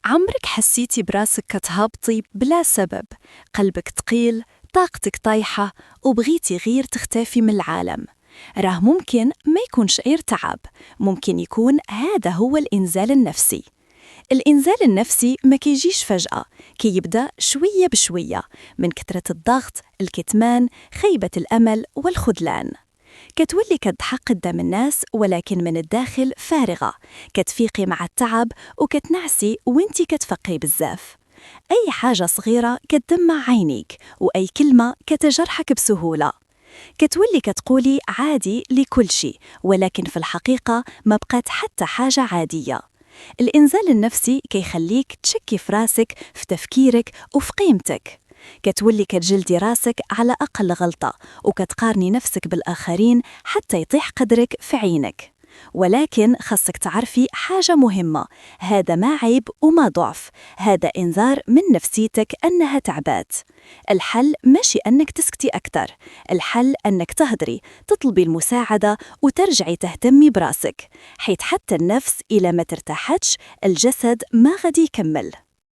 عمرك حسيتي براسك كتهبطي بلا سبب؟ قلبك تقيل، طاقتك طايحة، وبغيتي غير تختفي من العالم. راه ممكن ما يكونش غير تعب، ممكن يكون هذا هو الإنزال النفسي. الإنزال النفسي ما كيجيش فجأة، كيبدأ شوية بشوية، من كثرة الضغط، الكتمان، خيبة الأمل والخذلان. كتولي كتضحك قدام الناس ولكن من الداخل فارغة، كتفيقي مع التعب وكتنعسي وانتي كتفقي بزاف. أي حاجة صغيرة كتدمع عينيك، وأي كلمة كتجرحك بسهولة. كتولي كتقولي عادي لكل شيء، ولكن في الحقيقة ما بقات حتى حاجة عادية. الإنزال النفسي كيخليك تشكي في راسك، في تفكيرك وفي قيمتك. كتولي كتجلدي راسك على أقل غلطة، وكتقارني نفسك بالآخرين حتى يطيح قدرك في عينك. ولكن خاصك تعرفي حاجة مهمة، هذا ما عيب وما ضعف، هذا إنذار من نفسيتك أنها تعبات. الحل ماشي أنك تسكتي أكتر، الحل أنك تهدري، تطلبي المساعدة وترجعي تهتمي براسك، حيث حتى النفس إلى ما ترتاحتش الجسد ما غادي يكمل.